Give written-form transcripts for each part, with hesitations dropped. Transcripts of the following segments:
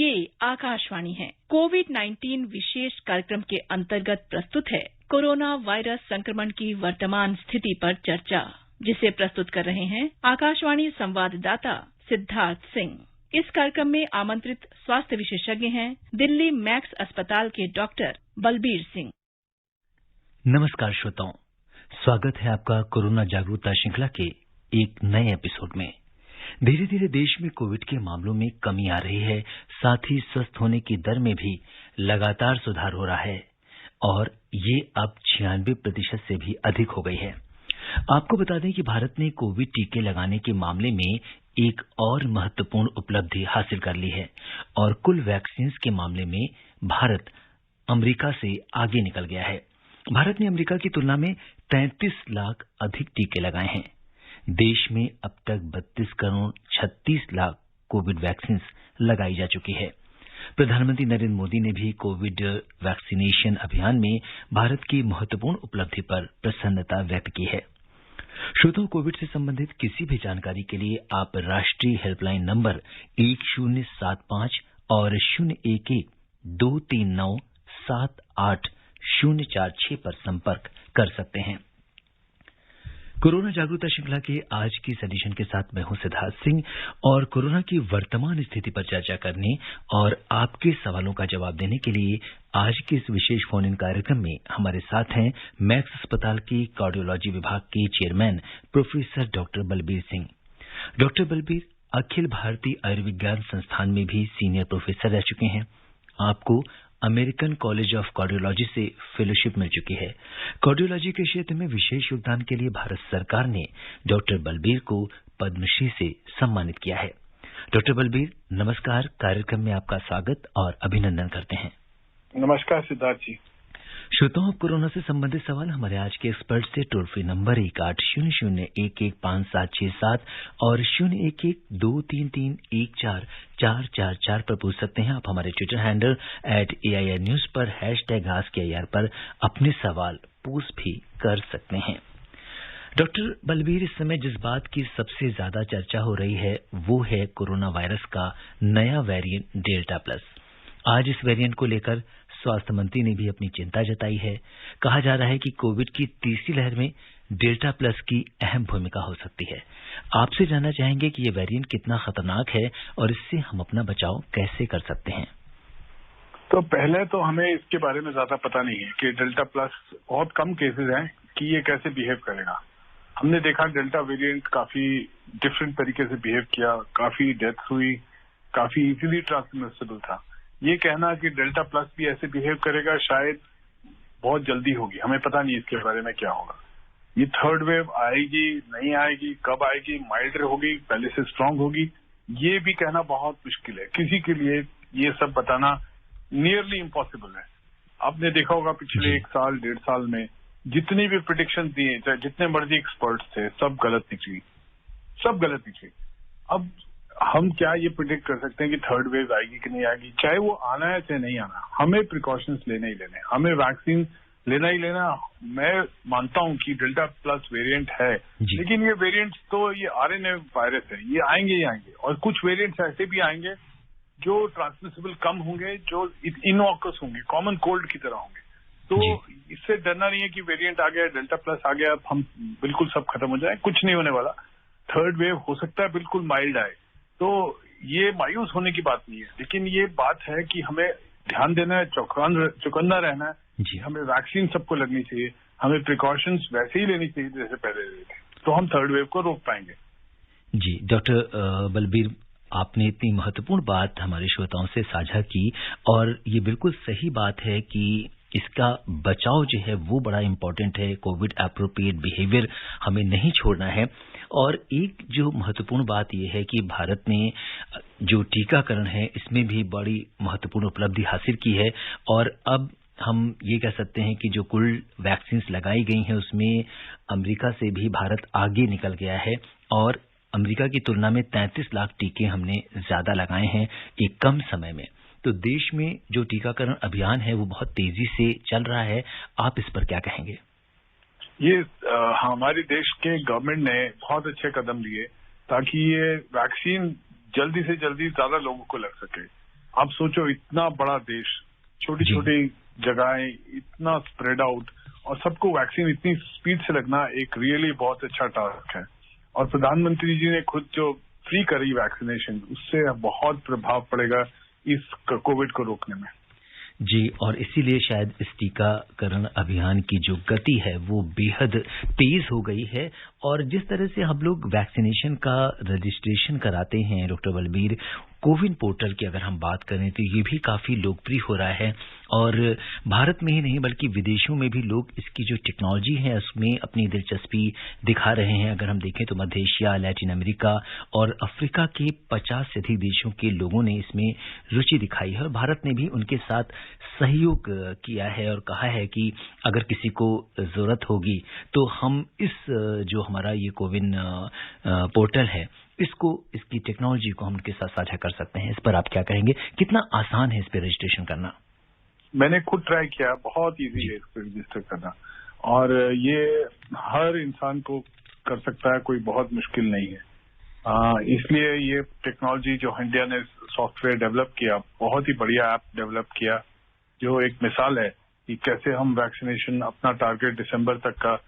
ये आकाशवाणी है। कोविड-19 विशेष कार्यक्रम के अंतर्गत प्रस्तुत है कोरोना वायरस संक्रमण की वर्तमान स्थिति पर चर्चा, जिसे प्रस्तुत कर रहे हैं आकाशवाणी संवाददाता सिद्धार्थ सिंह। इस कार्यक्रम में आमंत्रित स्वास्थ्य विशेषज्ञ हैं दिल्ली मैक्स अस्पताल के डॉक्टर बलबीर सिंह। नमस्कार श्रोताओं, स्वागत है आपका कोरोना जागरूकता श्रृंखला के एक नए एपिसोड में। धीरे धीरे देश में कोविड के मामलों में कमी आ रही है, साथ ही स्वस्थ होने की दर में भी लगातार सुधार हो रहा है और ये अब 96% से भी अधिक हो गई है। आपको बता दें कि भारत ने कोविड टीके लगाने के मामले में एक और महत्वपूर्ण उपलब्धि हासिल कर ली है और कुल वैक्सीन के मामले में भारत अमेरिका से आगे निकल गया है। भारत ने अमेरिका की तुलना में 33 लाख अधिक टीके लगाए हैं। देश में अब तक 32 करोड़ 36 लाख कोविड वैक्सीन लगाई जा चुकी है। प्रधानमंत्री नरेंद्र मोदी ने भी कोविड वैक्सीनेशन अभियान में भारत की महत्वपूर्ण उपलब्धि पर प्रसन्नता व्यक्त की है। श्रोताओं, कोविड से संबंधित किसी भी जानकारी के लिए आप राष्ट्रीय हेल्पलाइन नंबर 1075 और 011-239-78046 पर संपर्क कर सकते हैं। कोरोना जागरूकता श्रृंखला के आज की इस एडिशन के साथ मैं हूं सिद्धार्थ सिंह और कोरोना की वर्तमान स्थिति पर चर्चा करने और आपके सवालों का जवाब देने के लिए आज के इस विशेष फोन इन कार्यक्रम में हमारे साथ हैं मैक्स अस्पताल की कार्डियोलॉजी विभाग के chairman professor doctor Balbir Singh. Doctor Balbir Akhil Bharatiya Ayurvigyan संस्थान में भी सीनियर प्रोफेसर रह चुके हैं। आपको अमेरिकन कॉलेज ऑफ कार्डियोलॉजी से फेलोशिप मिल चुकी है। कार्डियोलॉजी के क्षेत्र में विशेष योगदान के लिए भारत सरकार ने डॉक्टर बलबीर को पद्मश्री से सम्मानित किया है। डॉक्टर बलबीर, नमस्कार। कार्यक्रम में आपका स्वागत और अभिनंदन करते हैं। नमस्कार सिद्धार्थ जी। श्रोताओं, कोरोना से संबंधित सवाल हमारे आज के एक्सपर्ट से टोल फ्री नंबर 1800-115767 और 011-233-14444 पर पूछ सकते हैं। आप हमारे ट्विटर हैंडल @AIR News पर #AskAIR पर अपने सवाल पूछ भी कर सकते हैं। डॉक्टर बलबीर, इस समय जिस बात की सबसे ज्यादा चर्चा हो रही है वो है कोरोना वायरस का नया वेरिएंट डेल्टा प्लस। आज इस वेरिएंट को लेकर स्वास्थ्य मंत्री ने भी अपनी चिंता जताई है। कहा जा रहा है कि कोविड की तीसरी लहर में डेल्टा प्लस की अहम भूमिका हो सकती है। आपसे जानना चाहेंगे कि ये वेरिएंट कितना खतरनाक है और इससे हम अपना बचाव कैसे कर सकते हैं। तो पहले तो हमें इसके बारे में ज्यादा पता नहीं है कि डेल्टा प्लस बहुत कम केसेस हैं कि ये कैसे बिहेव करेगा। हमने देखा डेल्टा वेरिएंट काफी डिफरेंट तरीके से बिहेव किया, काफी डेथ हुई, काफी इजीली ट्रांसमिसिबल था। ये कहना कि डेल्टा प्लस भी ऐसे बिहेव करेगा शायद बहुत जल्दी होगी, हमें पता नहीं इसके बारे में क्या होगा। ये थर्ड वेव आएगी नहीं आएगी, कब आएगी, माइल्ड होगी, पहले से स्ट्रांग होगी, ये भी कहना बहुत मुश्किल है। किसी के लिए ये सब बताना नियरली इम्पॉसिबल है। आपने देखा होगा पिछले 1 साल 1.5 साल में जितनी भी प्रिडिक्शन दिए, चाहे जितने मर्जी एक्सपर्ट्स थे, सब गलत निकली। अब हम क्या ये प्रिडिक्ट कर सकते हैं कि थर्ड वेव आएगी कि नहीं आएगी? चाहे वो आना है चाहे नहीं आना, हमें प्रिकॉशंस लेने ही लेने, हमें वैक्सीन लेना ही लेना। मैं मानता हूं कि डेल्टा प्लस वेरिएंट है, लेकिन ये वेरिएंट्स तो ये RNA वायरस है, ये आएंगे ही आएंगे। और कुछ वेरिएंट्स ऐसे भी आएंगे जो ट्रांसमिसिबल कम होंगे, जो इनऑकस होंगे, कॉमन कोल्ड की तरह होंगे। तो इससे डरना नहीं है कि वेरिएंट आ गया, डेल्टा प्लस आ गया, अब हम बिल्कुल सब खत्म हो जाए। कुछ नहीं होने वाला। थर्ड वेव हो सकता है बिल्कुल माइल्ड आए, तो ये मायूस होने की बात नहीं है। लेकिन ये बात है कि हमें ध्यान देना है, चौकन्ना रहना है। हमें वैक्सीन सबको लगनी चाहिए, हमें प्रिकॉशंस वैसे ही लेनी चाहिए जैसे पहले लेते थे, तो हम थर्ड वेव को रोक पाएंगे। जी डॉक्टर बलबीर, आपने इतनी महत्वपूर्ण बात हमारे श्रोताओं से साझा की और ये बिल्कुल सही बात है कि इसका बचाव जो है वो बड़ा इम्पोर्टेंट है। कोविड एप्रोप्रिएट बिहेवियर हमें नहीं छोड़ना है। और एक जो महत्वपूर्ण बात यह है कि भारत ने जो टीकाकरण है इसमें भी बड़ी महत्वपूर्ण उपलब्धि हासिल की है और अब हम ये कह सकते हैं कि जो कुल वैक्सीन लगाई गई हैं उसमें अमेरिका से भी भारत आगे निकल गया है और अमेरिका की तुलना में 33 लाख टीके हमने ज्यादा लगाए हैं एक कम समय में। तो देश में जो टीकाकरण अभियान है वो बहुत तेजी से चल रहा है। आप इस पर क्या कहेंगे? ये हमारे देश के गवर्नमेंट ने बहुत अच्छे कदम लिए ताकि ये वैक्सीन जल्दी से जल्दी ज्यादा लोगों को लग सके। आप सोचो, इतना बड़ा देश, छोटी छोटी जगहें, इतना स्प्रेड आउट, और सबको वैक्सीन इतनी स्पीड से लगना एक रियली बहुत अच्छा टास्क है। और प्रधानमंत्री जी ने खुद जो फ्री करी वैक्सीनेशन, उससे बहुत प्रभाव पड़ेगा इस कोविड को रोकने में। जी, और इसीलिए शायद इस टीकाकरण अभियान की जो गति है वो बेहद तेज हो गई है। और जिस तरह से हम लोग वैक्सीनेशन का रजिस्ट्रेशन कराते हैं डॉक्टर बलबीर, कोविन पोर्टल की अगर हम बात करें तो ये भी काफी लोकप्रिय हो रहा है। और भारत में ही नहीं बल्कि विदेशों में भी लोग इसकी जो टेक्नोलॉजी है उसमें अपनी दिलचस्पी दिखा रहे हैं। अगर हम देखें तो मध्य एशिया, लैटिन अमेरिका और अफ्रीका के 50 से अधिक देशों के लोगों ने इसमें रुचि दिखाई है और भारत ने भी उनके साथ सहयोग किया है और कहा है कि अगर किसी को जरूरत होगी तो हम इस जो हमारा ये कोविन पोर्टल है इसकी टेक्नोलॉजी को हम उनके साथ साझा कर सकते हैं। इस पर आप क्या कहेंगे? कितना आसान है इस पर रजिस्ट्रेशन करना? मैंने खुद ट्राई किया, बहुत इजी है इस पर रजिस्टर करना, और ये हर इंसान को कर सकता है, कोई बहुत मुश्किल नहीं है। इसलिए ये टेक्नोलॉजी जो इंडिया ने सॉफ्टवेयर डेवलप किया, बहुत ही बढ़िया ऐप डेवलप किया, जो एक मिसाल है कि कैसे हम वैक्सीनेशन अपना टारगेट दिसंबर तक का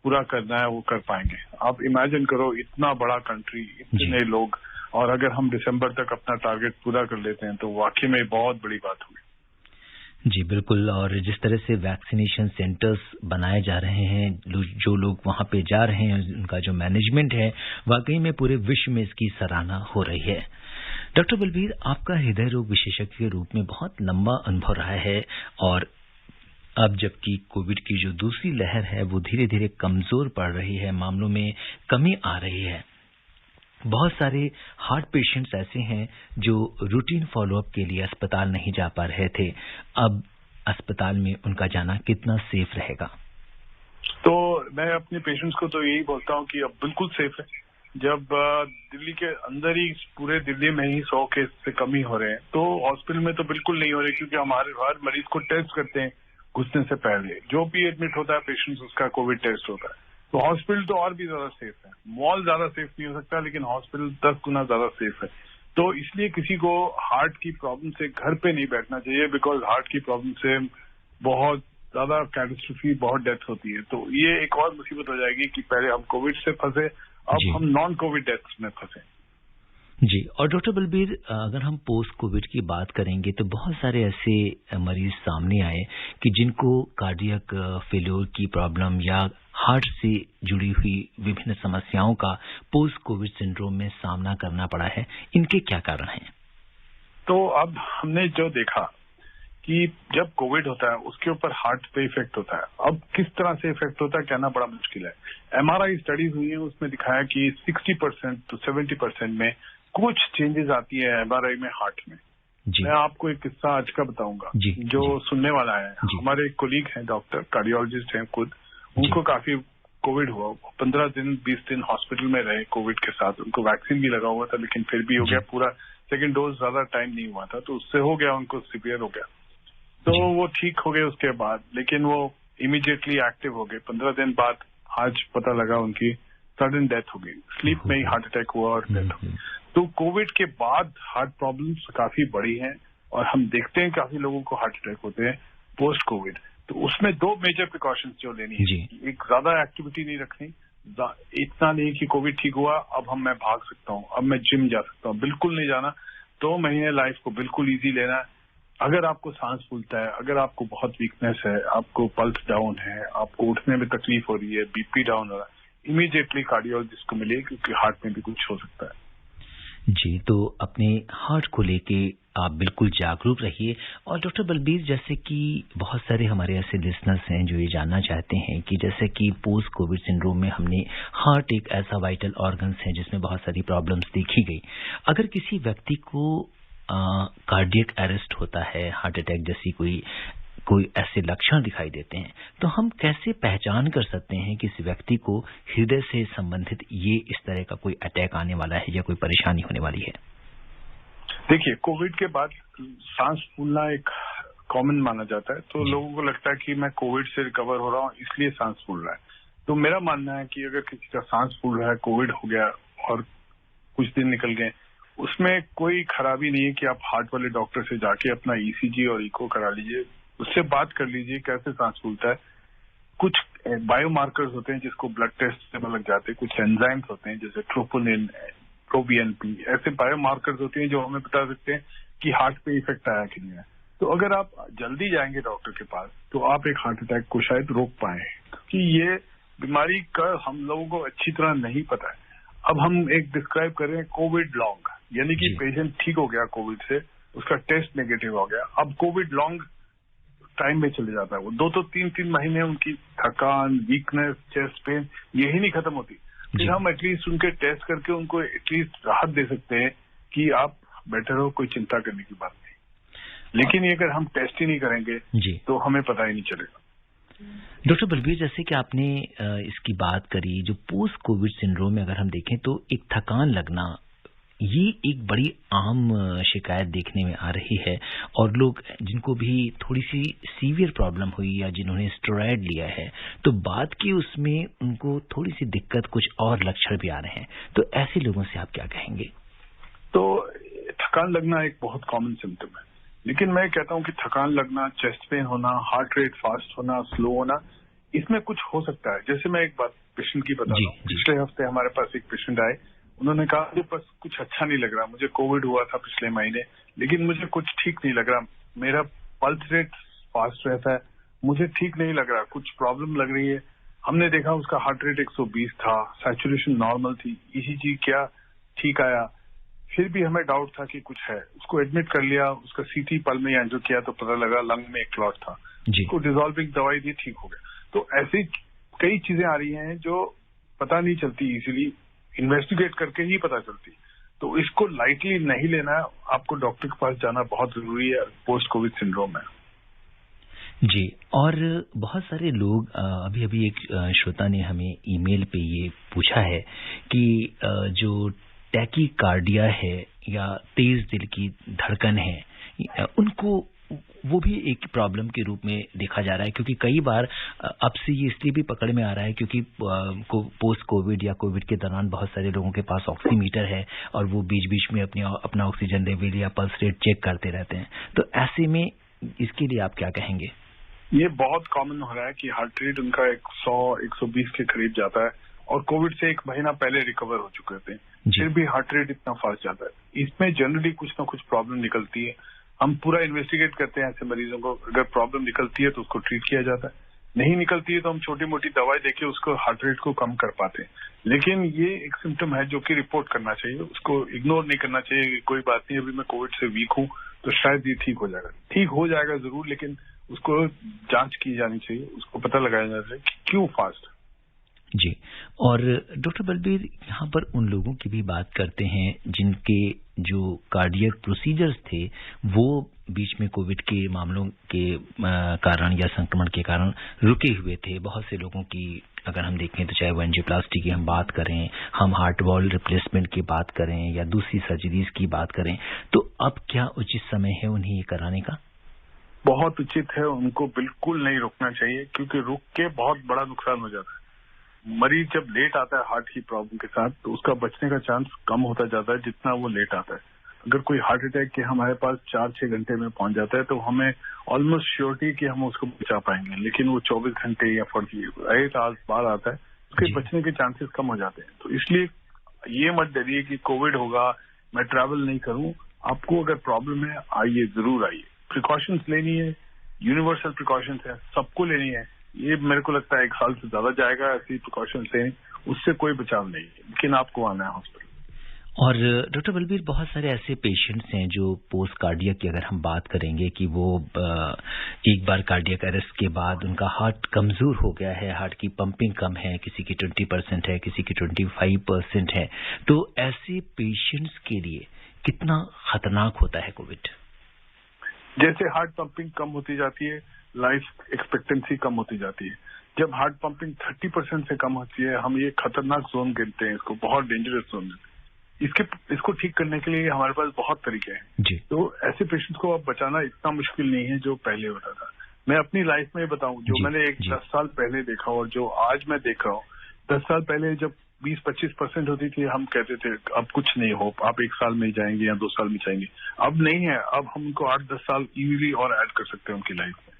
पूरा करना है वो कर पाएंगे। आप इमेजिन करो, इतना बड़ा कंट्री, इतने लोग, और अगर हम दिसंबर तक अपना टारगेट पूरा कर लेते हैं तो वाकई में बहुत बड़ी बात होगी। जी बिल्कुल। और जिस तरह से वैक्सीनेशन सेंटर्स बनाए जा रहे हैं, जो लोग वहां पे जा रहे हैं, उनका जो मैनेजमेंट है, वाकई में पूरे विश्व में इसकी सराहना हो रही है। डॉक्टर बलबीर, आपका हृदय रोग विशेषज्ञ के रूप में बहुत लंबा अनुभव रहा है और अब जबकि कोविड की जो दूसरी लहर है वो धीरे धीरे कमजोर पड़ रही है, मामलों में कमी आ रही है, बहुत सारे हार्ट पेशेंट्स ऐसे हैं जो रूटीन फॉलोअप के लिए अस्पताल नहीं जा पा रहे थे। अब अस्पताल में उनका जाना कितना सेफ रहेगा? तो मैं अपने पेशेंट्स को तो यही बोलता हूँ कि अब बिल्कुल सेफ है। जब दिल्ली के अंदर ही, पूरे दिल्ली में ही 100 केस से कम ही हो रहे हैं, तो हॉस्पिटल में तो बिल्कुल नहीं हो रहे, क्योंकि हमारे हर मरीज को टेस्ट करते हैं घुसने से पहले। जो भी एडमिट होता है पेशेंट्स, उसका कोविड टेस्ट होता है। तो हॉस्पिटल तो और भी ज्यादा सेफ है। मॉल ज्यादा सेफ नहीं हो सकता, लेकिन हॉस्पिटल 10 गुना ज्यादा सेफ है। तो इसलिए किसी को हार्ट की प्रॉब्लम से घर पे नहीं बैठना चाहिए, बिकॉज हार्ट की प्रॉब्लम से बहुत ज्यादा कैटास्ट्रोफी, बहुत डेथ होती है। तो ये एक और मुसीबत हो जाएगी कि पहले हम कोविड से फंसे, अब हम नॉन कोविड डेथ्स में फंसे। जी, और डॉक्टर बलबीर, अगर हम पोस्ट कोविड की बात करेंगे तो बहुत सारे ऐसे मरीज सामने आए कि जिनको कार्डियक फेल्योर की प्रॉब्लम या हार्ट से जुड़ी हुई विभिन्न समस्याओं का पोस्ट कोविड सिंड्रोम में सामना करना पड़ा है। इनके क्या कारण हैं? तो अब हमने जो देखा कि जब कोविड होता है उसके ऊपर हार्ट पे इफेक्ट होता है। अब किस तरह से इफेक्ट होता है कहना बड़ा मुश्किल है। MRI स्टडीज हुई है, उसमें दिखाया कि 60% to 70% में कुछ चेंजेस आती है MRI में हार्ट में। मैं आपको एक किस्सा आज का बताऊंगा जो सुनने वाला है। हमारे एक कोलीग हैं, डॉक्टर कार्डियोलॉजिस्ट हैं खुद, उनको काफी कोविड हुआ, 15 दिन 20 दिन हॉस्पिटल में रहे कोविड के साथ। उनको वैक्सीन भी लगा हुआ था, लेकिन फिर भी हो गया, पूरा सेकेंड डोज ज्यादा टाइम नहीं हुआ था, तो उससे हो गया, उनको सीवियर हो गया। तो वो ठीक हो गए उसके बाद, लेकिन वो इमीडिएटली एक्टिव हो गए। 15 दिन बाद आज पता लगा उनकी सडन डेथ हो गई, स्लीप में ही हार्ट अटैक हुआ और डेथ हो गई। तो कोविड के बाद हार्ट प्रॉब्लम्स काफी बढ़ी हैं और हम देखते हैं काफी लोगों को हार्ट अटैक होते हैं पोस्ट कोविड। तो उसमें 2 मेजर प्रिकॉशंस जो लेनी है, एक ज्यादा एक्टिविटी नहीं रखनी, इतना नहीं कि कोविड ठीक हुआ अब मैं भाग सकता हूँ, अब मैं जिम जा सकता हूँ, बिल्कुल नहीं जाना। 2 महीने लाइफ को बिल्कुल ईजी लेना है। अगर आपको सांस फूलता है, अगर आपको बहुत वीकनेस है, आपको पल्स डाउन है, आपको उठने में तकलीफ हो रही है, BP डाउन हो रहा है, इमीडिएटली कार्डियोलॉजिस्ट को मिलिए, क्योंकि हार्ट में भी कुछ हो सकता है। जी, तो अपने हार्ट को लेके आप बिल्कुल जागरूक रहिए। और डॉक्टर बलबीर, जैसे कि बहुत सारे हमारे ऐसे लिसनर्स हैं जो ये जानना चाहते हैं कि जैसे कि पोस्ट कोविड सिंड्रोम में हमने हार्ट एक ऐसा वाइटल ऑर्गन्स है जिसमें बहुत सारी प्रॉब्लम्स देखी गई। अगर किसी व्यक्ति को कार्डियक अरेस्ट होता है, हार्ट अटैक जैसी कोई ऐसे लक्षण दिखाई देते हैं, तो हम कैसे पहचान कर सकते हैं कि इस व्यक्ति को हृदय से संबंधित ये इस तरह का कोई अटैक आने वाला है या कोई परेशानी होने वाली है? देखिए, कोविड के बाद सांस फूलना एक कॉमन माना जाता है, तो लोगों को लगता है कि मैं कोविड से रिकवर हो रहा हूँ इसलिए सांस फूल रहा है। तो मेरा मानना है कि अगर किसी का सांस फूल रहा है, कोविड हो गया और कुछ दिन निकल गए, उसमें कोई खराबी नहीं है कि आप हार्ट वाले डॉक्टर से जाके अपना ईसीजी और इको करा लीजिए, उससे बात कर लीजिए कैसे सांस फूलता है। कुछ बायोमार्कर्स होते हैं जिसको ब्लड टेस्ट से लग जाते हैं, कुछ एंजाइम्स होते हैं जैसे ट्रोपोनिन, प्रोबीएनपी, ऐसे बायोमार्कर्स होते हैं जो हमें बता सकते हैं कि हार्ट पे इफेक्ट आया कि नहीं आया। तो अगर आप जल्दी जाएंगे डॉक्टर के पास तो आप एक हार्ट अटैक को शायद रोक पाए, क्योंकि ये बीमारी का हम लोगों को अच्छी तरह नहीं पता है। अब हम एक डिस्क्राइब कर रहे हैं कोविड लॉन्ग, यानी कि पेशेंट ठीक हो गया कोविड से, उसका टेस्ट नेगेटिव हो गया, अब कोविड लॉन्ग टाइम में चले जाता है, वो 2 तो 3 महीने उनकी थकान, वीकनेस, चेस्ट पेन यही नहीं खत्म होती। फिर हम एटलीस्ट उनके टेस्ट करके उनको एटलीस्ट राहत दे सकते हैं कि आप बेटर हो, कोई चिंता करने की बात नहीं। लेकिन ये अगर हम टेस्ट ही नहीं करेंगे तो हमें पता ही नहीं चलेगा। डॉक्टर बलबीर, जैसे कि आपने इसकी बात करी, जो पोस्ट कोविड सिंड्रोम में अगर हम देखें तो एक थकान लगना, ये एक बड़ी आम शिकायत देखने में आ रही है। और लोग जिनको भी थोड़ी सी सीवियर प्रॉब्लम हुई या जिन्होंने स्टेरॉयड लिया है तो बाद की उसमें उनको थोड़ी सी दिक्कत, कुछ और लक्षण भी आ रहे हैं, तो ऐसे लोगों से आप क्या कहेंगे? तो थकान लगना एक बहुत कॉमन सिम्टम है, लेकिन मैं कहता हूं कि थकान लगना, चेस्ट पेन होना, हार्ट रेट फास्ट होना, स्लो होना, इसमें कुछ हो सकता है। जैसे मैं एक बात पेशेंट की बता रहा हूं, पिछले हफ्ते हमारे पास एक पेशेंट आए, उन्होंने कहा कि बस कुछ अच्छा नहीं लग रहा, मुझे कोविड हुआ था पिछले महीने, लेकिन मुझे कुछ ठीक नहीं लग रहा, मेरा पल्स रेट फास्ट रहता है, मुझे ठीक नहीं लग रहा, कुछ प्रॉब्लम लग रही है। हमने देखा उसका हार्ट रेट 120 था, सैचुरेशन नॉर्मल थी, ईसीजी किया, ठीक आया, फिर भी हमें डाउट था कि कुछ है। उसको एडमिट कर लिया, उसका सीटी पल में एंजियो किया तो पता लगा लंग में एक क्लॉट था, उसको डिजॉल्विंग दवाई दी, ठीक हो गया। तो ऐसी कई चीजें आ रही हैं जो पता नहीं चलती, इजीली इन्वेस्टिगेट करके ही पता चलती। तो इसको लाइटली नहीं लेना, आपको डॉक्टर के पास जाना बहुत जरूरी है पोस्ट कोविड सिंड्रोम में। जी, और बहुत सारे लोग, अभी अभी एक श्रोता ने हमें ईमेल पे ये पूछा है कि जो टैकीकार्डिया है या तेज दिल की धड़कन है, उनको वो भी एक प्रॉब्लम के रूप में देखा जा रहा है, क्योंकि कई बार अब से ये इसलिए भी पकड़ में आ रहा है क्योंकि पोस्ट कोविड या कोविड के दौरान बहुत सारे लोगों के पास ऑक्सीमीटर है और वो बीच बीच में अपना ऑक्सीजन लेवल या पल्स रेट चेक करते रहते हैं। तो ऐसे में इसके लिए आप क्या कहेंगे? ये बहुत कॉमन हो रहा है कि हार्ट रेट उनका 100-120 के करीब जाता है और कोविड से 1 महीना पहले रिकवर हो चुके थे, फिर भी हार्ट रेट इतना फास्ट जाता है। इसमें जनरली कुछ ना कुछ प्रॉब्लम निकलती है। हम पूरा इन्वेस्टिगेट करते हैं ऐसे मरीजों को, अगर प्रॉब्लम निकलती है तो उसको ट्रीट किया जाता है, नहीं निकलती है तो हम छोटी मोटी दवाई देके उसको हार्ट रेट को कम कर पाते हैं। लेकिन ये एक सिम्टम है जो कि रिपोर्ट करना चाहिए, उसको इग्नोर नहीं करना चाहिए। कोई बात नहीं, अभी मैं कोविड से वीक हूं तो शायद ये ठीक हो जाएगा। ठीक हो जाएगा जरूर, लेकिन उसको जांच की जानी चाहिए, उसको पता लगाया जाना चाहिए कि क्यों फास्ट। जी, और डॉक्टर बलबीर, यहाँ पर उन लोगों की भी बात करते हैं जिनके जो कार्डियक प्रोसीजर्स थे वो बीच में कोविड के मामलों के कारण या संक्रमण के कारण रुके हुए थे। बहुत से लोगों की अगर हम देखें तो चाहे वो एंजियोप्लास्टी की हम बात करें, हम हार्ट वॉल रिप्लेसमेंट की बात करें या दूसरी सर्जरीज की बात करें, तो अब क्या उचित समय है उन्हें ये कराने का? बहुत उचित है, उनको बिल्कुल नहीं रुकना चाहिए, क्योंकि रुक के बहुत बड़ा नुकसान हो जाता है। मरीज जब लेट आता है हार्ट की प्रॉब्लम के साथ तो उसका बचने का चांस कम होता जाता है जितना वो लेट आता है। अगर कोई हार्ट अटैक के हमारे पास 4-6 घंटे में पहुंच जाता है तो हमें ऑलमोस्ट श्योरिटी कि हम उसको बचा पाएंगे, लेकिन वो 24 घंटे या 48 आवर्स बाद आता है, उसके बचने के चांसेस कम हो जाते हैं। तो इसलिए ये मत डरिए कि कोविड होगा, मैं ट्रैवल नहीं करूं। आपको अगर प्रॉब्लम है, आइए, जरूर आइए। प्रिकॉशंस लेनी है, यूनिवर्सल प्रिकॉशंस है, सबको लेनी है। ये मेरे को लगता है 1 साल से ज्यादा जाएगा ऐसी प्रिकॉशंस लें, उससे कोई बचाव नहीं है, लेकिन आपको आना है हॉस्पिटल। और डॉक्टर बलबीर, बहुत सारे ऐसे पेशेंट्स हैं जो पोस्ट कार्डियक की अगर हम बात करेंगे कि वो एक बार कार्डियक अरेस्ट के बाद उनका हार्ट कमजोर हो गया है, हार्ट की पंपिंग कम है, किसी की 20% है, किसी की 25% है, तो ऐसे पेशेंट्स के लिए कितना खतरनाक होता है कोविड? जैसे हार्ट पंपिंग कम होती जाती है, लाइफ एक्सपेक्टेंसी कम होती जाती है। जब हार्ट पंपिंग 30% से कम होती है, हम ये खतरनाक जोन गिनते हैं, इसको बहुत डेंजरस जोन। इसको ठीक करने के लिए हमारे पास बहुत तरीके हैं जी। तो ऐसे पेशेंट्स को अब बचाना इतना मुश्किल नहीं है जो पहले होता था। मैं अपनी लाइफ में बताऊं, जो मैंने 10 साल पहले देखा और जो आज मैं देख रहा हूँ। 10 साल पहले जब 20-25% होती थी, हम कहते थे अब कुछ नहीं हो, आप 1 साल में जाएंगे या 2 साल में जाएंगे। अब नहीं है, अब हम उनको 8-10 साल इजीली और ऐड कर सकते हैं उनकी लाइफ में।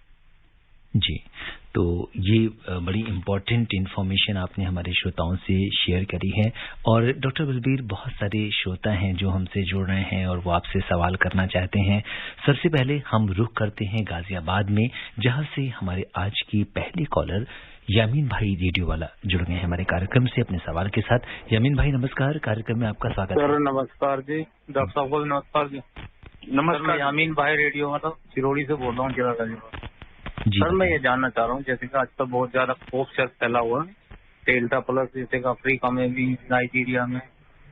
जी, तो ये बड़ी इम्पोर्टेंट इन्फॉर्मेशन आपने हमारे श्रोताओं से शेयर करी है। और डॉक्टर बलबीर, बहुत सारे श्रोता हैं जो हमसे जुड़ रहे हैं और वो आपसे सवाल करना चाहते हैं। सबसे पहले हम रुख करते हैं गाजियाबाद में, जहां से हमारे आज की पहली कॉलर यामीन भाई रेडियो वाला जुड़ गए हैं हमारे कार्यक्रम से अपने सवाल के साथ। यामीन भाई नमस्कार, कार्यक्रम में आपका स्वागत है। सर नमस्कार जी, डॉक्टर साहब को नमस्कार जी। नमस्कार, मैं यामीन भाई रेडियो मतलब सिरोड़ी से बोल रहा हूँ जिला गाजियाबाद। जी सर मैं ये जानना चाह रहा हूँ, जैसे कि आजकल बहुत ज्यादा कोविड फैला हुआ है, डेल्टा प्लस, जैसे कि अफ्रीका में भी, नाइजीरिया में,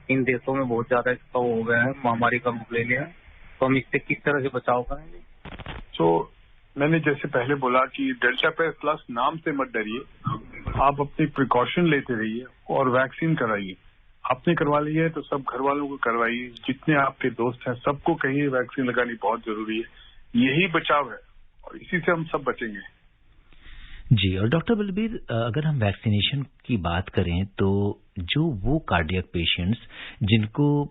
इन देशों में बहुत ज्यादा इसका हो गया है, महामारी का रूप ले लिया है, तो हम इससे किस तरह से बचाव करेंगे? तो मैंने जैसे पहले बोला कि डेल्टा प्लस नाम से मत डरिए, आप अपनी प्रिकॉशन लेते रहिए और वैक्सीन कराइए। आपने करवा ली है तो सब घर वालों को करवाइए, जितने आपके दोस्त हैं सबको कहिए वैक्सीन लगानी बहुत जरूरी है। यही बचाव है और इसी से हम सब बचेंगे। जी, और डॉक्टर बलबीर, अगर हम वैक्सीनेशन की बात करें तो जो वो कार्डियक पेशेंट्स जिनको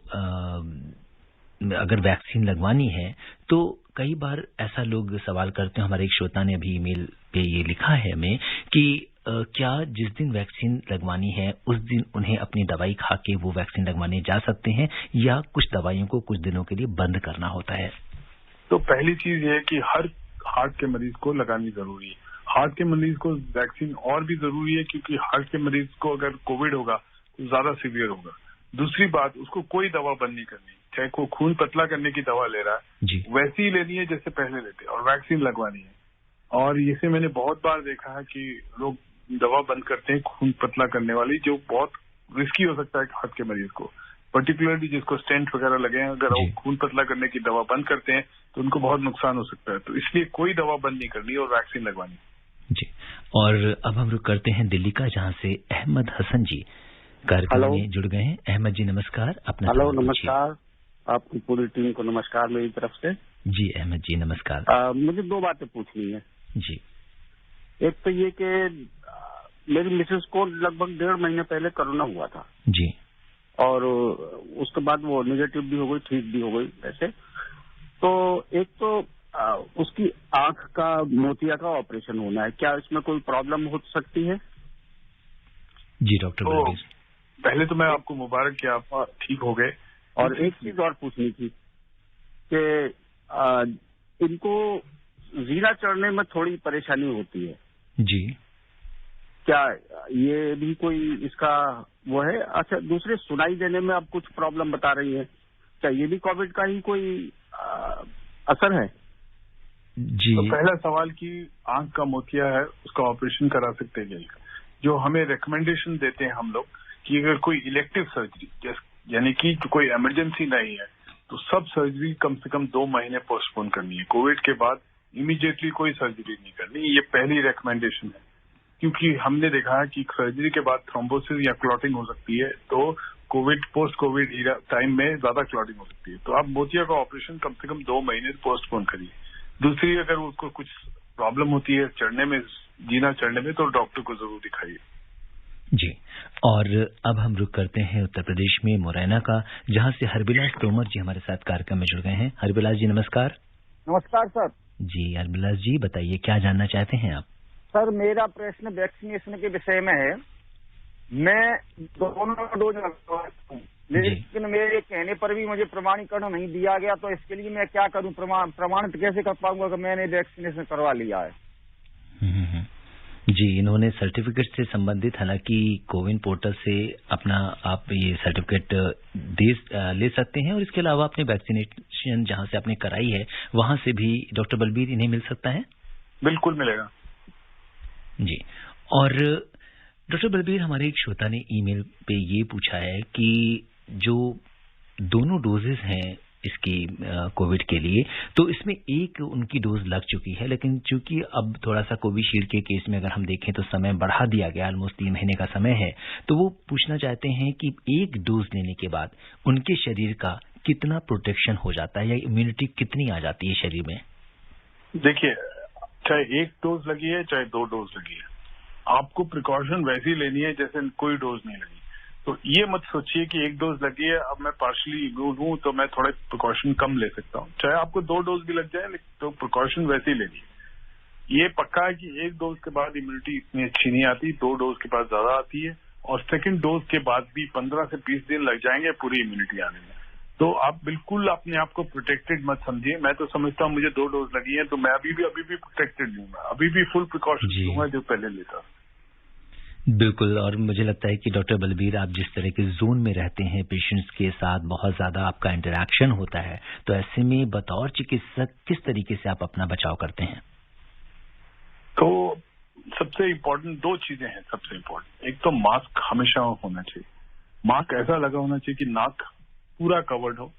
अगर वैक्सीन लगवानी है, तो कई बार ऐसा लोग सवाल करते हैं, हमारे एक श्रोता ने अभी ईमेल पे ये लिखा है हमें कि क्या जिस दिन वैक्सीन लगवानी है उस दिन उन्हें अपनी दवाई खा के वो वैक्सीन लगवाने जा सकते हैं या कुछ दवाइयों को कुछ दिनों के लिए बंद करना होता है? तो पहली चीज ये है कि हर हार्ट के मरीज को लगानी जरूरी है। हार्ट के मरीज को वैक्सीन और भी जरूरी है क्योंकि हार्ट के मरीज को अगर कोविड होगा तो ज्यादा सीवियर होगा। दूसरी बात, उसको कोई दवा बंद नहीं करनी, चाहे वो खून पतला करने की दवा ले रहा है वैसी ही लेनी है जैसे पहले लेते, और वैक्सीन लगवानी है। और इसे मैंने बहुत बार देखा है कि लोग दवा बंद करते हैं खून पतला करने वाली, जो बहुत रिस्की हो सकता है हार्ट के मरीज को, पर्टिकुलरली जिसको स्टेंट वगैरह लगे हैं, अगर वो खून पतला करने की दवा बंद करते हैं तो उनको बहुत नुकसान हो सकता है। तो इसलिए कोई दवा बंद नहीं करनी और वैक्सीन लगवानी जी। और अब हम रुक करते हैं दिल्ली का, जहां से अहमद हसन जी कार्यक्रम में जुड़ गए हैं। अहमद जी नमस्कार, अपना हेलो नमस्कार, आपकी पूरी टीम को नमस्कार मेरी तरफ से। जी अहमद जी नमस्कार। मुझे 2 बातें पूछनी है जी। एक तो ये कि मेरी मिसेस को लगभग 1.5 महीने पहले कोरोना हुआ था जी, और उसके बाद वो नेगेटिव भी हो गई, ठीक भी हो गई वैसे। तो एक तो उसकी आंख का मोतिया का ऑपरेशन होना है, क्या इसमें कोई प्रॉब्लम हो सकती है? जी डॉक्टर बलबीर, पहले तो मैं आपको मुबारक कि आप ठीक हो गए। और एक चीज और पूछनी थी कि इनको जीना चढ़ने में थोड़ी परेशानी होती है जी, क्या ये भी कोई इसका वो है? अच्छा, दूसरे सुनाई देने में आप कुछ प्रॉब्लम बता रही हैं, क्या ये भी कोविड का ही कोई असर है? जी। तो पहला सवाल कि आंख का मोतिया है उसका ऑपरेशन करा सकते हैं। जो हमें रिकमेंडेशन देते हैं हम लोग कि अगर कोई इलेक्टिव सर्जरी यानी कि कोई इमरजेंसी नहीं है तो सब सर्जरी कम से कम 2 महीने पोस्टपोन करनी है। कोविड के बाद इमीडिएटली कोई सर्जरी नहीं करनी, ये पहली रिकमेंडेशन है। क्योंकि हमने देखा है कि सर्जरी के बाद थ्रोम्बोसिस या क्लॉटिंग हो सकती है, तो पोस्ट कोविड टाइम में ज्यादा क्लॉटिंग हो सकती है। तो आप मोतिया का ऑपरेशन कम से कम 2 महीने पोस्टपोन करिए। दूसरी, अगर उसको कुछ प्रॉब्लम होती है चढ़ने में, जीना चढ़ने में, तो डॉक्टर को जरूर दिखाइए। जी। और अब हम रुक करते हैं उत्तर प्रदेश में मुरैना का, जहां से हरबिलास तोमर जी हमारे साथ कार्यक्रम में जुड़ गए हैं। हरबिलास जी नमस्कार। नमस्कार सर। जी हरबिलास जी बताइए, क्या जानना चाहते हैं आप? सर मेरा प्रश्न वैक्सीनेशन के विषय में है। मैं दोनों डोज लगवाया हूँ, लेकिन मेरे कहने पर भी मुझे प्रमाणीकरण नहीं दिया गया, तो इसके लिए मैं क्या करूँ? प्रमाणित कैसे कर पाऊंगा कि मैंने वैक्सीनेशन करवा लिया है? जी, इन्होंने सर्टिफिकेट से संबंधित, हालांकि कोविन पोर्टल से अपना आप ये सर्टिफिकेट ले सकते हैं, और इसके अलावा अपने वैक्सीनेशन जहां से आपने कराई है वहां से भी डॉक्टर बलबीर इन्हें मिल सकता है? बिल्कुल मिलेगा जी। और डॉक्टर बलबीर, हमारे एक श्रोता ने ईमेल पे ये पूछा है कि जो दोनों डोजेस हैं इसकी कोविड के लिए, तो इसमें एक उनकी डोज लग चुकी है, लेकिन चूंकि अब थोड़ा सा कोविशील्ड के केस में अगर हम देखें तो समय बढ़ा दिया गया, ऑलमोस्ट 3 महीने का समय है, तो वो पूछना चाहते हैं कि एक डोज लेने के बाद उनके शरीर का कितना प्रोटेक्शन हो जाता है या इम्यूनिटी कितनी आ जाती है शरीर में? देखिए, चाहे 1 डोज लगी है चाहे 2 डोज लगी है, आपको प्रिकॉशन वैसी लेनी है जैसे कोई डोज नहीं लगी। तो ये मत सोचिए कि एक डोज लगी है, अब मैं पार्शली इम्यून हूं तो मैं थोड़े प्रिकॉशन कम ले सकता हूँ। चाहे आपको 2 डोज भी लग जाए तो प्रिकॉशन वैसे ही लेनी है। ये पक्का है कि 1 डोज के बाद इम्यूनिटी इतनी अच्छी नहीं आती, 2 डोज के बाद ज्यादा आती है, और सेकंड डोज के बाद भी 15 से 20 दिन लग जाएंगे पूरी इम्यूनिटी आने में। तो आप बिल्कुल अपने आप को प्रोटेक्टेड मत समझिए। मैं तो समझता हूँ मुझे 2 डोज लगी है तो मैं अभी भी प्रोटेक्टेड नहीं हूँ, अभी भी फुल प्रिकॉशन लूंगा जो पहले लेता। बिल्कुल, और मुझे लगता है कि डॉक्टर बलबीर, आप जिस तरह के जोन में रहते हैं, पेशेंट्स के साथ बहुत ज्यादा आपका इंटरेक्शन होता है, तो ऐसे में बतौर चिकित्सक किस तरीके से आप अपना बचाव करते हैं? तो सबसे इम्पोर्टेंट 2 चीजें हैं। सबसे इम्पोर्टेंट एक तो मास्क हमेशा होना चाहिए। मास्क ऐसा लगा होना चाहिए कि नाक पूरा कवर्ड हो,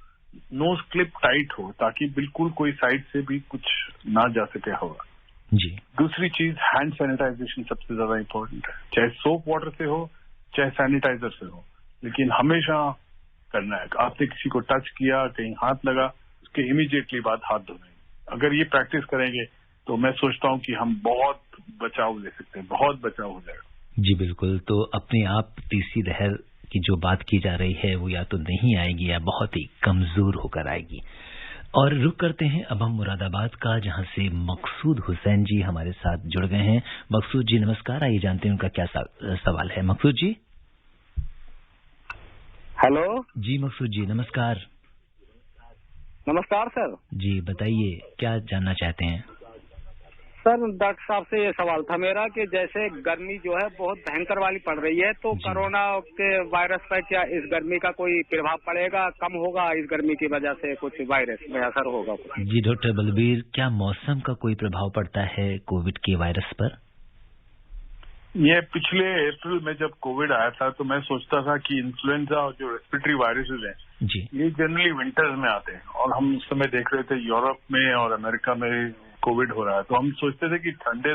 नोज क्लिप टाइट हो, ताकि बिल्कुल कोई साइड से भी कुछ ना जा सके हवा जी। दूसरी चीज हैंड सैनिटाइजेशन सबसे ज्यादा इम्पोर्टेंट है, चाहे सोप वाटर से हो चाहे सैनिटाइजर से हो, लेकिन हमेशा करना है। आपने किसी को टच किया, कहीं हाथ लगा, उसके इमीडिएटली बाद हाथ धोने। अगर ये प्रैक्टिस करेंगे तो मैं सोचता हूँ कि हम बहुत बचाव ले सकते हैं, बहुत बचाव हो जाएगा। जी बिल्कुल। तो अपने आप तीसरी लहर की जो बात की जा रही है वो या तो नहीं आएगी या बहुत ही कमजोर होकर आएगी। और रुक करते हैं अब हम मुरादाबाद का, जहां से मकसूद हुसैन जी हमारे साथ जुड़ गए हैं। मकसूद जी नमस्कार, आइए जानते हैं उनका क्या सवाल है। मकसूद जी। हेलो जी मकसूद जी नमस्कार। नमस्कार सर। जी बताइए क्या जानना चाहते हैं? सर डॉक्टर साहब से ये सवाल था मेरा कि जैसे गर्मी जो है बहुत भयंकर वाली पड़ रही है, तो कोरोना के वायरस पर क्या इस गर्मी का कोई प्रभाव पड़ेगा, कम होगा इस गर्मी की वजह से कुछ वायरस में असर होगा? जी डॉक्टर बलबीर, क्या मौसम का कोई प्रभाव पड़ता है कोविड के वायरस पर? ये पिछले अप्रैल में जब कोविड आया था तो मैं सोचता था कि इन्फ्लुएंजा और जो रेस्पिरेटरी वायरसेस हैं जी, ये जनरली विंटर्स में आते हैं, और हम उस समय देख रहे थे यूरोप में और अमेरिका में कोविड हो रहा है, तो हम सोचते थे कि ठंडे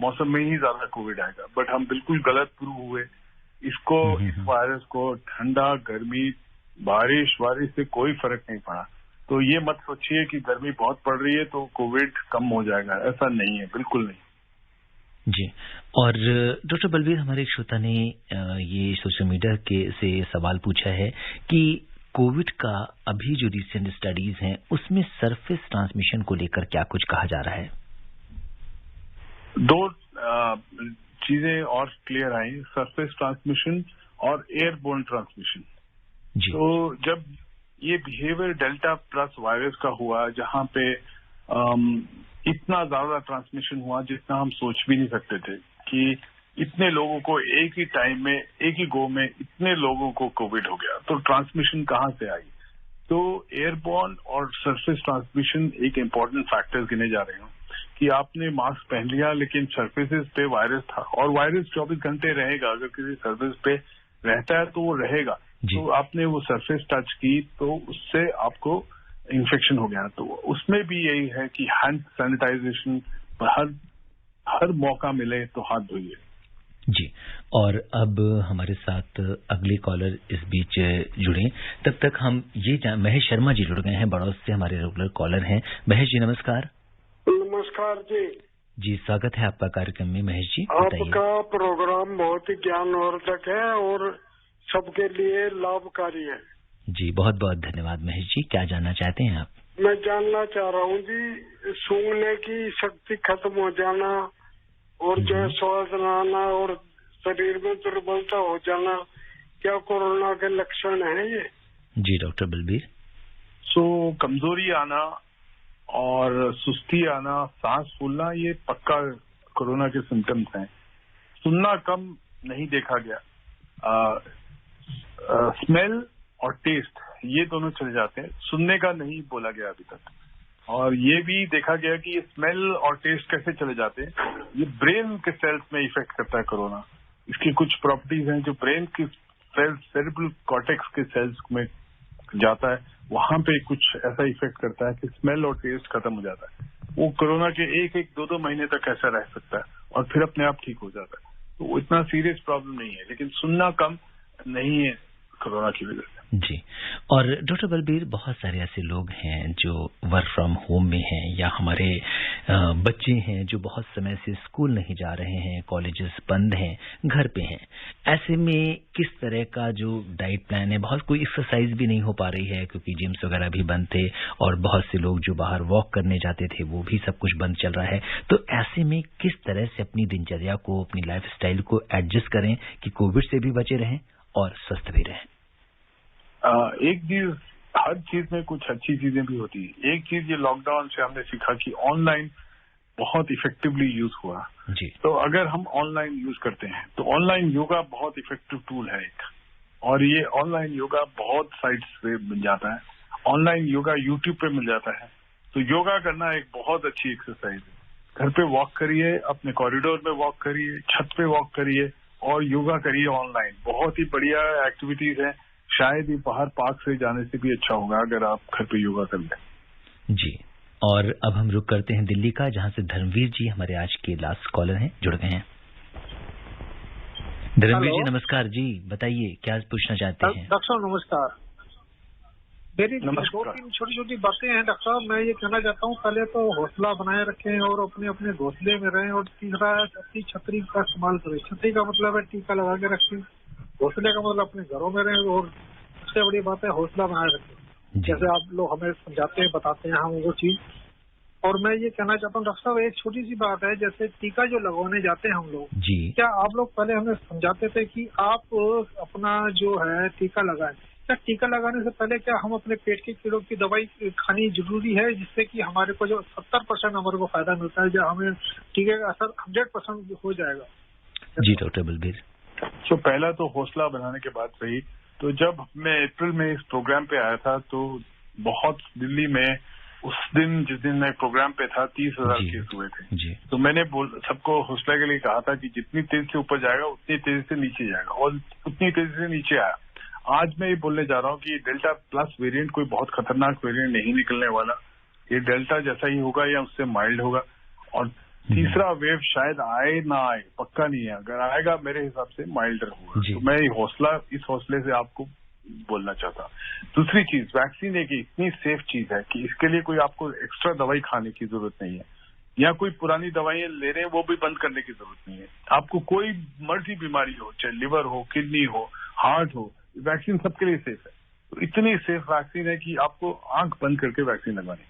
मौसम में ही ज्यादा कोविड आएगा, बट हम बिल्कुल गलत प्रूव हुए। इसको इस वायरस को ठंडा, गर्मी, बारिश से कोई फर्क नहीं पड़ा। तो ये मत सोचिए कि गर्मी बहुत पड़ रही है तो कोविड कम हो जाएगा, ऐसा नहीं है, बिल्कुल नहीं। जी। और डॉक्टर बलबीर, हमारे एक श्रोता ने ये सोशल मीडिया के से सवाल पूछा है कि कोविड का अभी जो रिसेंट स्टडीज हैं उसमें सरफेस ट्रांसमिशन को लेकर क्या कुछ कहा जा रहा है? 2 चीजें और क्लियर आई, सरफेस ट्रांसमिशन और एयरबोर्न ट्रांसमिशन। तो जब ये बिहेवियर डेल्टा प्लस वायरस का हुआ, जहां पे इतना ज्यादा ट्रांसमिशन हुआ जितना हम सोच भी नहीं सकते थे कि इतने लोगों को एक ही टाइम में, एक ही गो में इतने लोगों को कोविड हो गया, तो ट्रांसमिशन कहाँ से आई? तो एयरबोर्न और सरफेस ट्रांसमिशन एक इम्पोर्टेंट फैक्टर गिने जा रहे हैं कि आपने मास्क पहन लिया लेकिन सरफेसेस पे वायरस था, और वायरस 24 घंटे रहेगा, अगर किसी सरफेस पे रहता है तो वो रहेगा। तो आपने वो सरफेस टच की तो उससे आपको इन्फेक्शन हो गया। तो उसमें भी यही है कि हैंड सैनिटाइजेशन हर मौका मिले तो हाथ धोइए। जी। और अब हमारे साथ अगले कॉलर इस बीच जुड़े, तब तक हम ये महेश शर्मा जी जुड़ गए हैं बड़ौद से, हमारे रेगुलर कॉलर हैं। महेश जी नमस्कार। नमस्कार जी। जी स्वागत है आपका कार्यक्रम में। महेश जी आपका प्रोग्राम बहुत ही ज्ञानवर्धक है और सबके लिए लाभकारी है। जी बहुत बहुत धन्यवाद महेश जी। क्या जानना चाहते हैं आप? मैं जानना चाह रहा हूँ जी, सूंघने की शक्ति खत्म हो जाना और जो है स्वाद न आना और शरीर में दुर्बलता हो जाना, क्या कोरोना के लक्षण हैं ये? जी डॉक्टर बलबीर। कमजोरी आना और सुस्ती आना, सांस फूलना, ये पक्का कोरोना के सिम्टम्स हैं। सुनना कम नहीं देखा गया, स्मेल और टेस्ट ये दोनों चले जाते हैं, सुनने का नहीं बोला गया अभी तक। और ये भी देखा गया कि ये स्मेल और टेस्ट कैसे चले जाते हैं, ये ब्रेन के सेल्स में इफेक्ट करता है कोरोना। इसकी कुछ प्रॉपर्टीज हैं जो ब्रेन की सेल्स, सेरेब्रल कॉर्टेक्स के सेल्स में जाता है, वहां पे कुछ ऐसा इफेक्ट करता है कि स्मेल और टेस्ट खत्म हो जाता है। वो कोरोना के 1-2 महीने तक ऐसा रह सकता है और फिर अपने आप ठीक हो जाता है। तो इतना सीरियस प्रॉब्लम नहीं है, लेकिन सुनना कम नहीं है कोरोना की वजह से। जी। और डॉक्टर बलबीर, बहुत सारे ऐसे लोग हैं जो वर्क फ्रॉम होम में हैं, या हमारे बच्चे हैं जो बहुत समय से स्कूल नहीं जा रहे हैं, कॉलेजेस बंद हैं, घर पे हैं। ऐसे में किस तरह का जो डाइट प्लान है, बहुत कोई एक्सरसाइज भी नहीं हो पा रही है क्योंकि जिम्स वगैरह भी बंद थे, और बहुत से लोग जो बाहर वॉक करने जाते थे वो भी सब कुछ बंद चल रहा है। तो ऐसे में किस तरह से अपनी दिनचर्या को, अपनी लाइफ स्टाइल को एडजस्ट करें कि कोविड से भी बचे रहें और स्वस्थ भी रहें? एक चीज, हर चीज में कुछ अच्छी चीजें भी होती है। एक चीज ये लॉकडाउन से हमने सीखा कि ऑनलाइन बहुत इफेक्टिवली यूज हुआ जी। तो अगर हम ऑनलाइन यूज करते हैं तो ऑनलाइन योगा बहुत इफेक्टिव टूल है एक, और ये ऑनलाइन योगा बहुत साइट्स पे मिल जाता है। ऑनलाइन योगा यूट्यूब पे मिल जाता है। तो योगा करना एक बहुत अच्छी एक्सरसाइज है। घर पे वॉक करिए, अपने कॉरिडोर में वॉक करिए, छत पे वॉक करिए और योगा करिए ऑनलाइन। बहुत ही बढ़िया एक्टिविटीज है। शायद ही बाहर पार्क से जाने से भी अच्छा होगा अगर आप घर पे योगा कर लें। जी। और अब हम रुक करते हैं दिल्ली का, जहां से धर्मवीर जी हमारे आज के लास्ट कॉलर हैं, जुड़ गए हैं। धर्मवीर जी नमस्कार जी, बताइए क्या पूछना चाहते हैं? डॉक्टर साहब नमस्कार। मेरी 2-3 छोटी छोटी बातें हैं डॉक्टर साहब। मैं ये कहना चाहता हूँ, पहले तो हौसला बनाए रखें और अपने अपने घोंसले में रहें, और तीसरा अपनी छतरी का इस्तेमाल करें। छतरी का मतलब है टीका लगा के रखें, घोंसले का मतलब अपने घरों में रहें, और सबसे बड़ी बात है हौसला बनाए रखें। जैसे आप लोग हमें समझाते हैं, बताते हैं हम वो चीज। और मैं ये कहना चाहता हूँ डॉक्टर साहब, एक छोटी सी बात है, जैसे टीका जो लगवाने जाते हैं हम लोग जी, क्या आप लोग पहले हमें समझाते थे कि आप अपना जो है टीका लगाएं। क्या टीका लगाने से पहले क्या हम अपने पेट के कीड़ों की दवाई खानी जरूरी है, जिससे कि हमारे को जो 70% हमारे को फायदा मिलता है, जो हमें टीके का असर 100% हो जाएगा? जी डॉक्टर बलबीर। तो पहला तो हौसला बनाने के बाद सही। तो जब मैं अप्रैल में इस प्रोग्राम पे आया था तो बहुत दिल्ली में उस दिन, जिस दिन मैं प्रोग्राम पे था, 30,000 केस हुए थे जी। तो मैंने सबको हौसला के लिए कहा था कि जितनी तेजी से ऊपर जाएगा उतनी तेजी से नीचे जाएगा, और उतनी तेजी से नीचे आया। आज मैं ये बोलने जा रहा हूँ कि डेल्टा प्लस वेरिएंट कोई बहुत खतरनाक वेरिएंट नहीं निकलने वाला। ये डेल्टा जैसा ही होगा या उससे माइल्ड होगा, और तीसरा वेव शायद आए ना आए, पक्का नहीं है। अगर आएगा मेरे हिसाब से माइल्डर होगा। तो मैं इस हौसले से आपको बोलना चाहता। दूसरी चीज, वैक्सीन एक इतनी सेफ चीज है कि इसके लिए कोई आपको एक्स्ट्रा दवाई खाने की जरूरत नहीं है, या कोई पुरानी दवाइयां ले रहे हैं वो भी बंद करने की जरूरत नहीं है। आपको कोई मर्जी बीमारी हो, चाहे लिवर हो, किडनी हो, हार्ट हो, वैक्सीन सबके लिए सेफ है। तो इतनी सेफ वैक्सीन है कि आपको आंख बंद करके वैक्सीन लगवानी।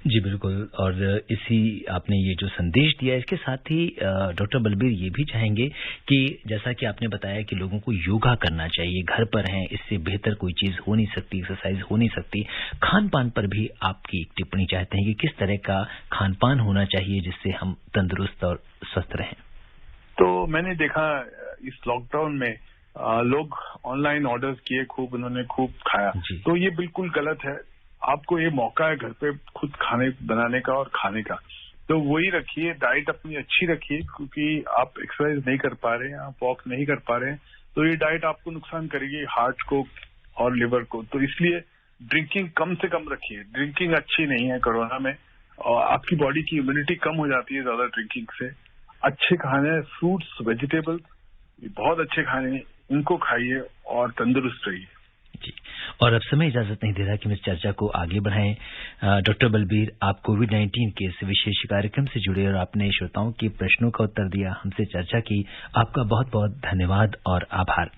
जी बिल्कुल। और इसी आपने ये जो संदेश दिया, इसके साथ ही डॉक्टर बलबीर ये भी चाहेंगे कि जैसा कि आपने बताया कि लोगों को योगा करना चाहिए, घर पर हैं, इससे बेहतर कोई चीज हो नहीं सकती, एक्सरसाइज हो नहीं सकती। खान पान पर भी आपकी एक टिप्पणी चाहते हैं कि किस तरह का खान पान होना चाहिए जिससे हम तंदुरुस्त और स्वस्थ रहें। तो मैंने देखा इस लॉकडाउन में लोग ऑनलाइन ऑर्डर्स किए, खूब उन्होंने खूब खाया। तो ये बिल्कुल गलत है। आपको ये मौका है घर पे खुद खाने बनाने का और खाने का, तो वही रखिए। डाइट अपनी अच्छी रखिए, क्योंकि आप एक्सरसाइज नहीं कर पा रहे हैं, आप वॉक नहीं कर पा रहे हैं, तो ये डाइट आपको नुकसान करेगी हार्ट को और लिवर को। तो इसलिए ड्रिंकिंग कम से कम रखिए। ड्रिंकिंग अच्छी नहीं है कोरोना में, और आपकी बॉडी की इम्यूनिटी कम हो जाती है ज्यादा ड्रिंकिंग से। अच्छे खाने, फ्रूट्स, वेजिटेबल्स, बहुत अच्छे खाने, इनको खाइए और तंदुरुस्त रहिए। जी। और अब समय इजाजत नहीं दे रहा कि हम इस चर्चा को आगे बढ़ाएं। डॉक्टर बलबीर, आप कोविड-19 के इस विशेष कार्यक्रम से जुड़े और आपने श्रोताओं के प्रश्नों का उत्तर दिया, हमसे चर्चा की, आपका बहुत बहुत धन्यवाद और आभार।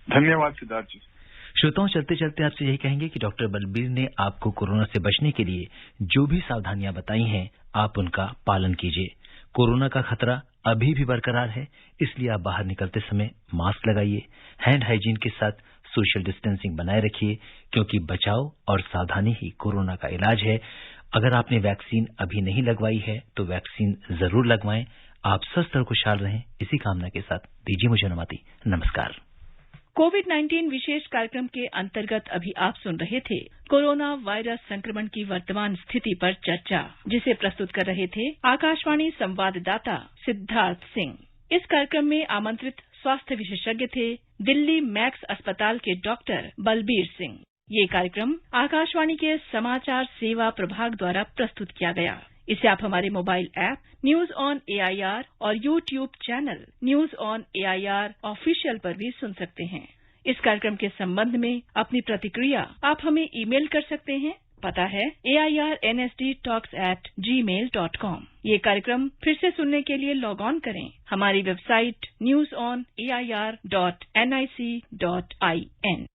धन्यवाद सिद्धार्थ जी। श्रोताओं, चलते चलते आपसे यही कहेंगे कि डॉक्टर बलबीर ने आपको कोरोना से बचने के लिए जो भी सावधानियां बताई हैं, आप उनका पालन कीजिए। कोरोना का खतरा अभी भी बरकरार है, इसलिए आप बाहर निकलते समय मास्क लगाइए, हैंड हाइजीन के साथ सोशल डिस्टेंसिंग बनाए रखिए, क्योंकि बचाव और सावधानी ही कोरोना का इलाज है। अगर आपने वैक्सीन अभी नहीं लगवाई है तो वैक्सीन जरूर लगवाएं। आप स्वस्थ और खुशहाल रहें, इसी कामना के साथ दीजिए मुझे अनुमति। नमस्कार। कोविड-19 विशेष कार्यक्रम के अंतर्गत अभी आप सुन रहे थे कोरोना वायरस संक्रमण की वर्तमान स्थिति पर चर्चा, जिसे प्रस्तुत कर रहे थे आकाशवाणी संवाददाता सिद्धार्थ सिंह। इस कार्यक्रम में आमंत्रित स्वास्थ्य विशेषज्ञ थे दिल्ली मैक्स अस्पताल के डॉक्टर बलबीर सिंह। ये कार्यक्रम आकाशवाणी के समाचार सेवा प्रभाग द्वारा प्रस्तुत किया गया। इसे आप हमारे mobile app news on AIR और YouTube channel news on AIR official पर भी सुन सकते हैं। इस कार्यक्रम के संबंध में अपनी प्रतिक्रिया आप हमें ईमेल कर सकते हैं। पता है airnsdtalks@gmail.com। ये कार्यक्रम फिर से सुनने के लिए लॉग ऑन करें हमारी वेबसाइट newsonair.nic.in।